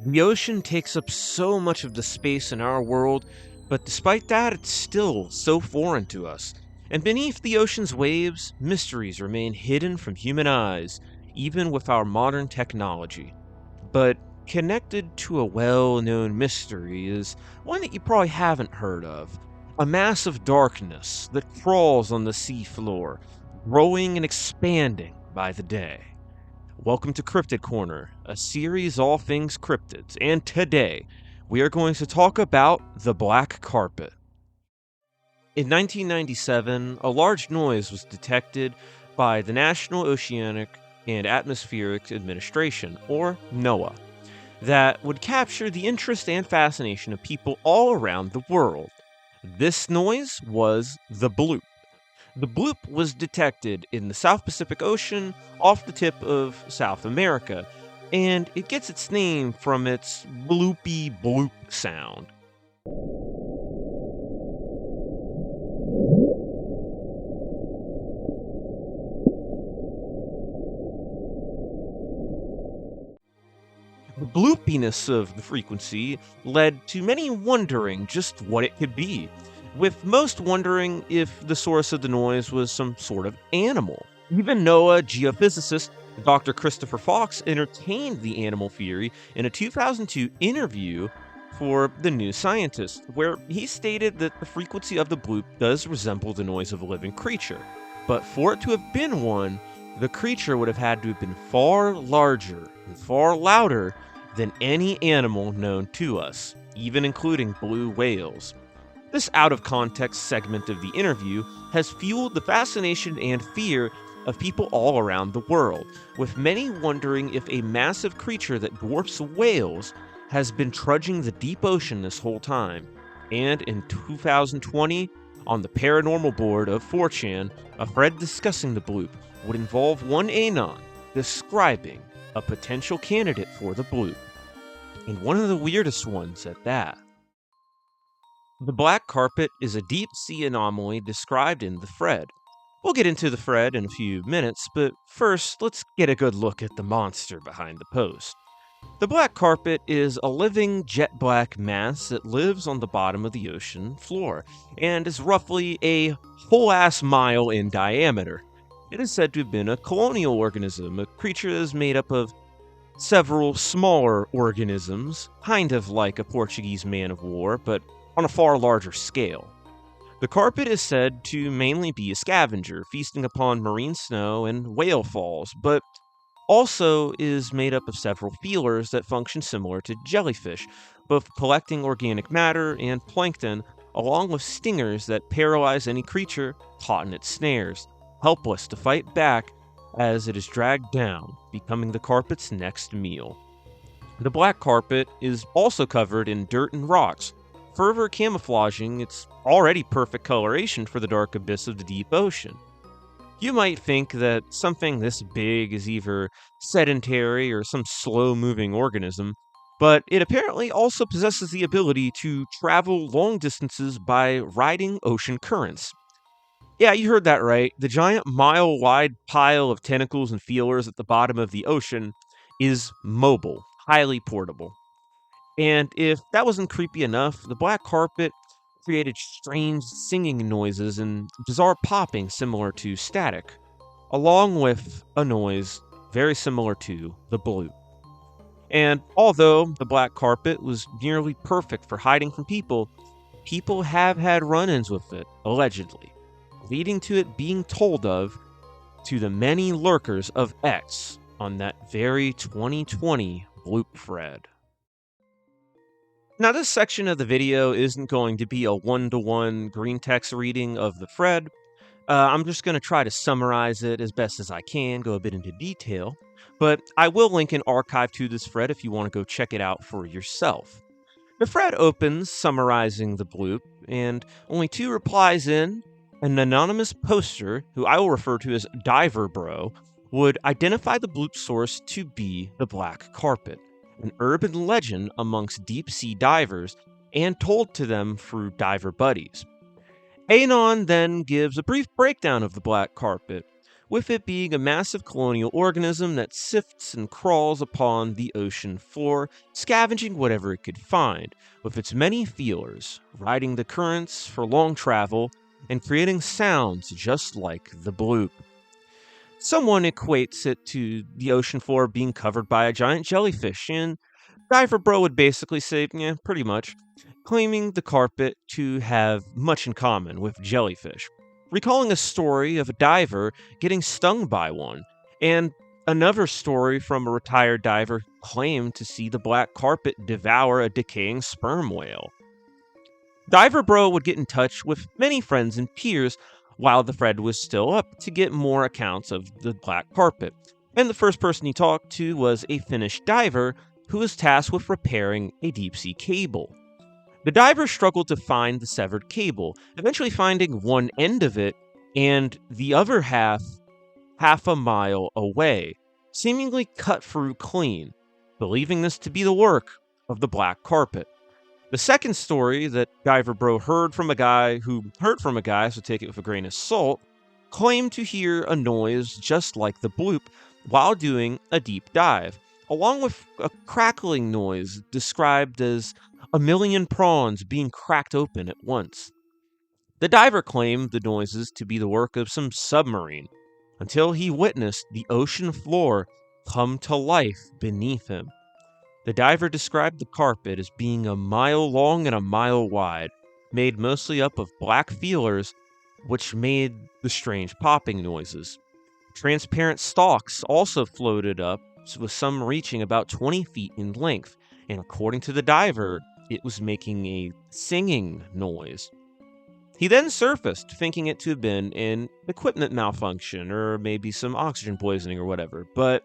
The ocean takes up so much of the space in our world, but despite that, it's still so foreign to us. And beneath the ocean's waves, mysteries remain hidden from human eyes, even with our modern technology. But connected to a well known mystery is one that you probably haven't heard of: a mass of darkness that crawls on the seafloor, growing and expanding by the day. Welcome to Cryptid Corner, a series all things cryptids, and today we are going to talk about the black carpet. In 1997, a large noise was detected by the National Oceanic and Atmospheric Administration, or NOAA, that would capture the interest and fascination of people all around the world. This noise was the bloop. The bloop was detected in the South Pacific Ocean off the tip of South America, and it gets its name from its bloopy bloop sound. The bloopiness of the frequency led to many wondering just what it could be, with most wondering if the source of the noise was some sort of animal. Even NOAA geophysicist Dr. Christopher Fox entertained the animal theory in a 2002 interview for The New Scientist, where he stated that the frequency of the bloop does resemble the noise of a living creature. But for it to have been one, the creature would have had to have been far larger and far louder than any animal known to us, even including blue whales. This out of context segment of the interview has fueled the fascination and fear of people all around the world, with many wondering if a massive creature that dwarfs whales has been trudging the deep ocean this whole time. And in 2020, on the paranormal board of 4Chan, a thread discussing the bloop would involve one anon describing a potential candidate for the bloop, and one of the weirdest ones at that. The black carpet is a deep sea anomaly described in the thread. We'll get into the thread in a few minutes, but first, let's get a good look at the monster behind the post. The black carpet is a living jet black mass that lives on the bottom of the ocean floor and is roughly a whole ass mile in diameter. It is said to have been a colonial organism, a creature that is made up of several smaller organisms, kind of like a Portuguese man of war, but on a far larger scale. The carpet is said to mainly be a scavenger, feasting upon marine snow and whale falls, but also is made up of several feelers that function similar to jellyfish, both collecting organic matter and plankton, along with stingers that paralyze any creature caught in its snares, helpless to fight back as it is dragged down, becoming the carpet's next meal. The black carpet is also covered in dirt and rocks, further camouflaging its already perfect coloration for the dark abyss of the deep ocean. You might think that something this big is either sedentary or some slow-moving organism, but it apparently also possesses the ability to travel long distances by riding ocean currents. Yeah, you heard that right. The giant mile-wide pile of tentacles and feelers at the bottom of the ocean is mobile, highly portable. And if that wasn't creepy enough, the black carpet created strange singing noises and bizarre popping similar to static, along with a noise very similar to the bloop. And although the black carpet was nearly perfect for hiding from people, people have had run-ins with it, allegedly, leading to it being told of to the many lurkers of X on that very 2020 bloop thread. Now, this section of the video isn't going to be a one-to-one green text reading of the thread. I'm just going to try to summarize it as best as I can, go a bit into detail, but I will link an archive to this thread if you want to go check it out for yourself. The thread opens summarizing the bloop, and only two replies in. An anonymous poster, who I will refer to as Diver Bro, would identify the bloop source to be the black carpet, an urban legend amongst deep-sea divers and told to them through diver buddies. Anon then gives a brief breakdown of the black carpet, with it being a massive colonial organism that sifts and crawls upon the ocean floor, scavenging whatever it could find, with its many feelers, riding the currents for long travel, and creating sounds just like the bloop. Someone equates it to the ocean floor being covered by a giant jellyfish, and Diver Bro would basically say, yeah, pretty much, claiming the carpet to have much in common with jellyfish, recalling a story of a diver getting stung by one, and another story from a retired diver claimed to see the black carpet devour a decaying sperm whale. Diver Bro would get in touch with many friends and peers while the thread was still up to get more accounts of the black carpet. And the first person he talked to was a Finnish diver who was tasked with repairing a deep sea cable. The diver struggled to find the severed cable, eventually finding one end of it and the other half a mile away, seemingly cut through clean, believing this to be the work of the black carpet. The second story that Diver Bro heard from a guy who heard from a guy, so take it with a grain of salt, claimed to hear a noise just like the bloop while doing a deep dive, along with a crackling noise described as a million prawns being cracked open at once. The diver claimed the noises to be the work of some submarine, until he witnessed the ocean floor come to life beneath him. The diver described the carpet as being a mile long and a mile wide, made mostly up of black feelers, which made the strange popping noises. Transparent stalks also floated up, with some reaching about 20 feet in length, and according to the diver, it was making a singing noise. He then surfaced, thinking it to have been an equipment malfunction or maybe some oxygen poisoning or whatever, but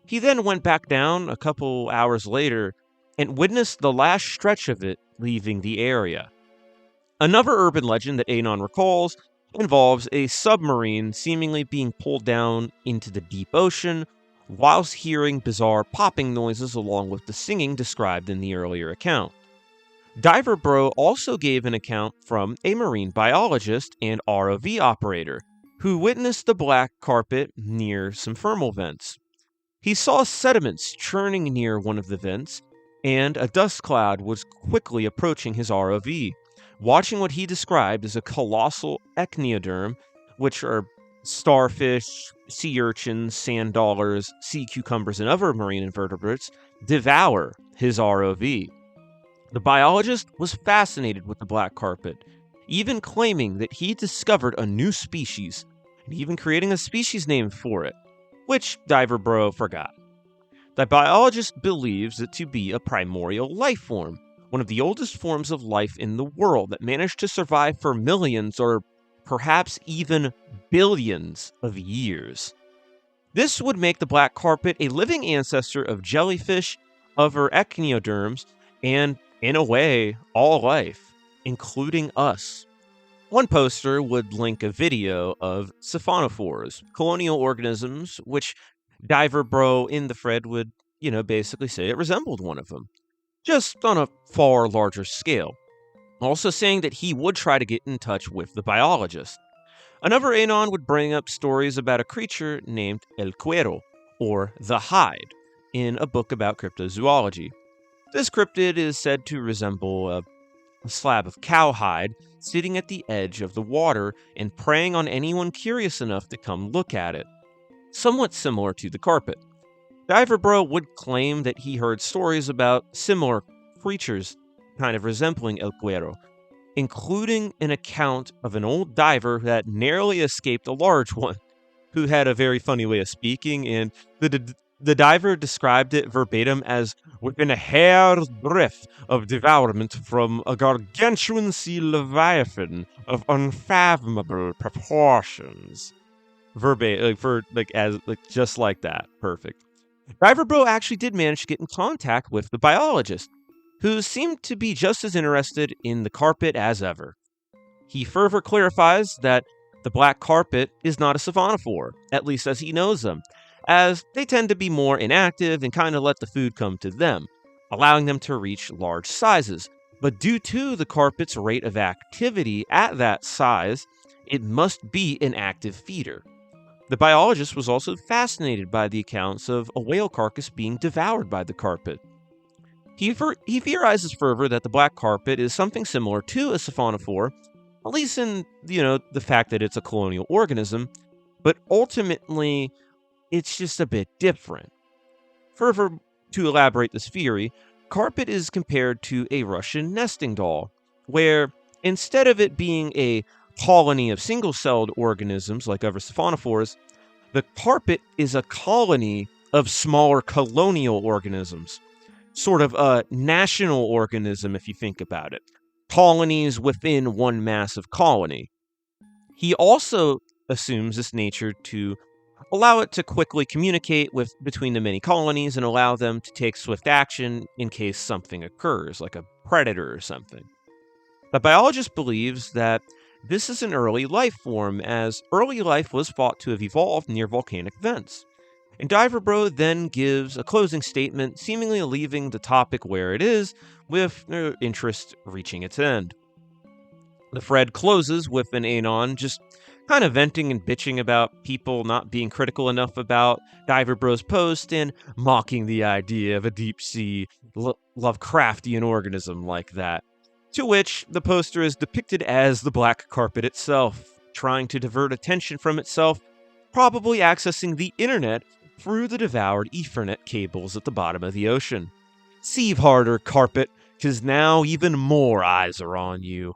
he then went back down a couple hours later and witnessed the last stretch of it leaving the area. Another urban legend that Anon recalls involves a submarine seemingly being pulled down into the deep ocean whilst hearing bizarre popping noises along with the singing described in the earlier account. Diver Bro also gave an account from a marine biologist and ROV operator who witnessed the black carpet near some thermal vents. He saw sediments churning near one of the vents, and a dust cloud was quickly approaching his ROV, watching what he described as a colossal echinoderm, which are starfish, sea urchins, sand dollars, sea cucumbers, and other marine invertebrates, devour his ROV. The biologist was fascinated with the black carpet, even claiming that he discovered a new species, and even creating a species name for it, which Diver Bro forgot. The biologist believes it to be a primordial life form, one of the oldest forms of life in the world that managed to survive for millions or perhaps even billions of years. This would make the black carpet a living ancestor of jellyfish, other echinoderms, and, in a way, all life, including us. One poster would link a video of siphonophores, colonial organisms, which Diver Bro in the thread would, basically say it resembled one of them, just on a far larger scale. Also saying that he would try to get in touch with the biologist. Another Anon would bring up stories about a creature named El Cuero, or the Hide, in a book about cryptozoology. This cryptid is said to resemble a slab of cowhide sitting at the edge of the water and preying on anyone curious enough to come look at it, somewhat similar to the carpet. Diver Bro would claim that he heard stories about similar creatures kind of resembling El Cuero, including an account of an old diver that narrowly escaped a large one, who had a very funny way of speaking, and the diver described it verbatim as within a hair's breadth of devourment from a gargantuan sea leviathan of unfathomable proportions. Just like that. Perfect. Diver Bro actually did manage to get in contact with the biologist, who seemed to be just as interested in the carpet as ever. He further clarifies that the black carpet is not a siphonophore, at least as he knows them, as they tend to be more inactive and kind of let the food come to them, allowing them to reach large sizes. But due to the carpet's rate of activity at that size, it must be an active feeder. The biologist was also fascinated by the accounts of a whale carcass being devoured by the carpet. He theorizes further that the black carpet is something similar to a siphonophore, at least in, the fact that it's a colonial organism, but ultimately, it's just a bit different. Further, to elaborate this theory, carpet is compared to a Russian nesting doll, where instead of it being a colony of single-celled organisms like other siphonophores, the carpet is a colony of smaller colonial organisms, sort of a national organism if you think about it. Colonies within one massive colony. He also assumes this nature to allow it to quickly communicate with between the many colonies and allow them to take swift action in case something occurs, like a predator or something. The biologist believes that this is an early life form, as early life was thought to have evolved near volcanic vents. And Diver Bro then gives a closing statement, seemingly leaving the topic where it is, with interest reaching its end. The thread closes with an Anon just kind of venting and bitching about people not being critical enough about Diver Bro's post and mocking the idea of a deep sea Lovecraftian organism like that. To which the poster is depicted as the black carpet itself, trying to divert attention from itself, probably accessing the internet through the devoured Ethernet cables at the bottom of the ocean. Seethe harder, carpet, 'cause now even more eyes are on you.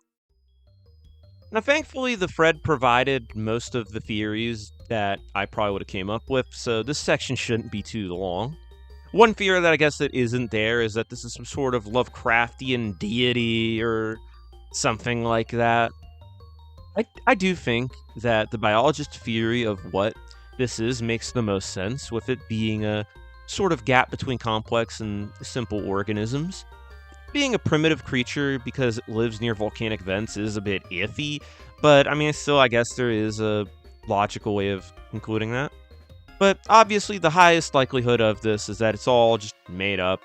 Now, thankfully, the thread provided most of the theories that I probably would have came up with, so this section shouldn't be too long. One theory that I guess that isn't there is that this is some sort of Lovecraftian deity or something like that. I do think that the biologist theory of what this is makes the most sense, with it being a sort of gap between complex and simple organisms. Being a primitive creature because it lives near volcanic vents is a bit iffy, but I mean, still, I guess there is a logical way of concluding that. But obviously, the highest likelihood of this is that it's all just made up.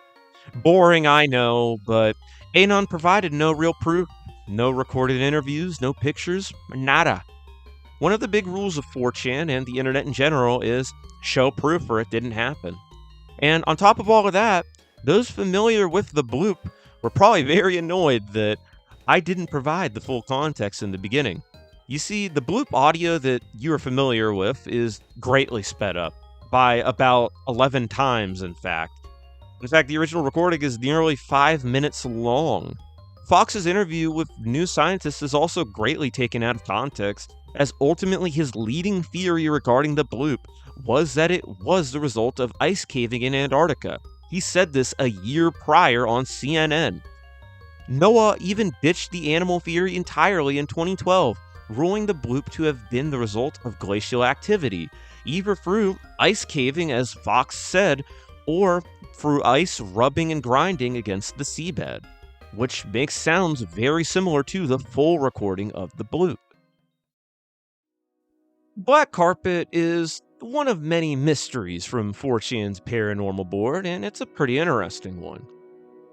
Boring, I know, but Anon provided no real proof, no recorded interviews, no pictures, nada. One of the big rules of 4chan and the internet in general is show proof or it didn't happen. And on top of all of that, those familiar with the bloop were probably very annoyed that I didn't provide the full context in the beginning. You see, the bloop audio that you are familiar with is greatly sped up, by about 11 times, in fact. In fact, the original recording is nearly 5 minutes long. Fox's interview with New Scientist is also greatly taken out of context, as ultimately his leading theory regarding the bloop was that it was the result of ice caving in Antarctica. He said this a year prior on CNN. Noah even ditched the animal theory entirely in 2012, ruling the bloop to have been the result of glacial activity, either through ice caving, as Fox said, or through ice rubbing and grinding against the seabed, which makes sounds very similar to the full recording of the bloop. Black Carpet is one of many mysteries from 4chan's paranormal board, and it's a pretty interesting one.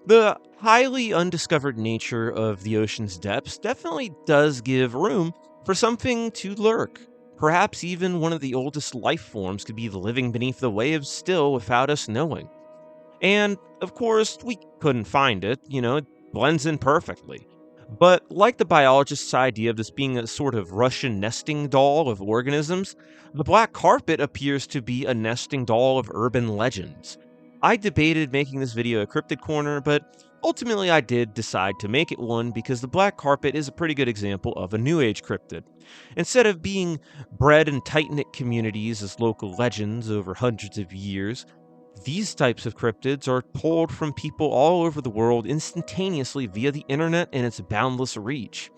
The highly undiscovered nature of the ocean's depths definitely does give room for something to lurk. Perhaps even one of the oldest life forms could be living beneath the waves still without us knowing. And, of course, we couldn't find it, it blends in perfectly. But like the biologist's idea of this being a sort of Russian nesting doll of organisms, the black carpet appears to be a nesting doll of urban legends. I debated making this video a cryptid corner, but ultimately I did decide to make it one because the black carpet is a pretty good example of a new age cryptid. Instead of being bred in tight-knit communities as local legends over hundreds of years, these types of cryptids are told from people all over the world instantaneously via the internet and its boundless reach.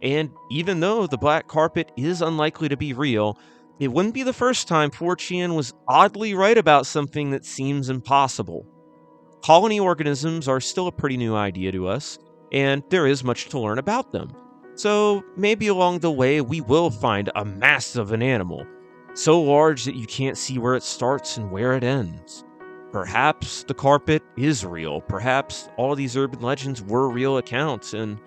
And even though the black carpet is unlikely to be real, it wouldn't be the first time 4chan was oddly right about something that seems impossible. Colony organisms are still a pretty new idea to us, and there is much to learn about them. So maybe along the way we will find a mass of an animal, so large that you can't see where it starts and where it ends. Perhaps the carpet is real. Perhaps all of these urban legends were real accounts, and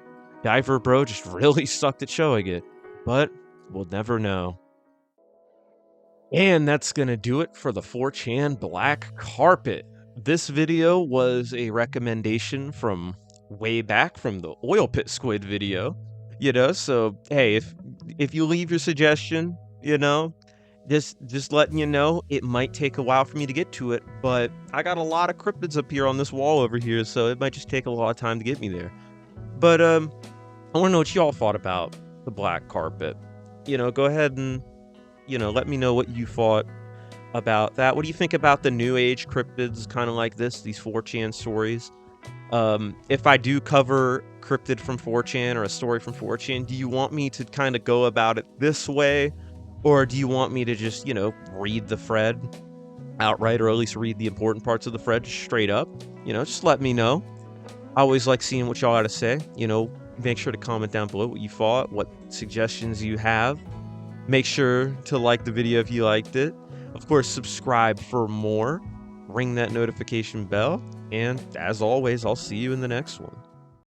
Diver Bro just really sucked at showing it. But we'll never know. And that's gonna do it for the 4chan black carpet. This video was a recommendation from way back from the oil pit squid video, so hey, if you leave your suggestion, just letting you know, it might take a while for me to get to it, but I got a lot of cryptids up here on this wall over here, so it might just take a lot of time to get me there. But I want to know what y'all thought about the black carpet. Go ahead and let me know what you thought about that. What do you think about the new age cryptids kind of like this, these 4chan stories? If I do cover cryptid from 4chan or a story from 4chan, do you want me to kind of go about it this way? Or do you want me to just, read the thread outright, or at least read the important parts of the thread straight up? Just let me know. I always like seeing what y'all got to say. Make sure to comment down below what you thought, what suggestions you have. Make sure to like the video if you liked it. Of course, subscribe for more. Ring that notification bell. And as always, I'll see you in the next one.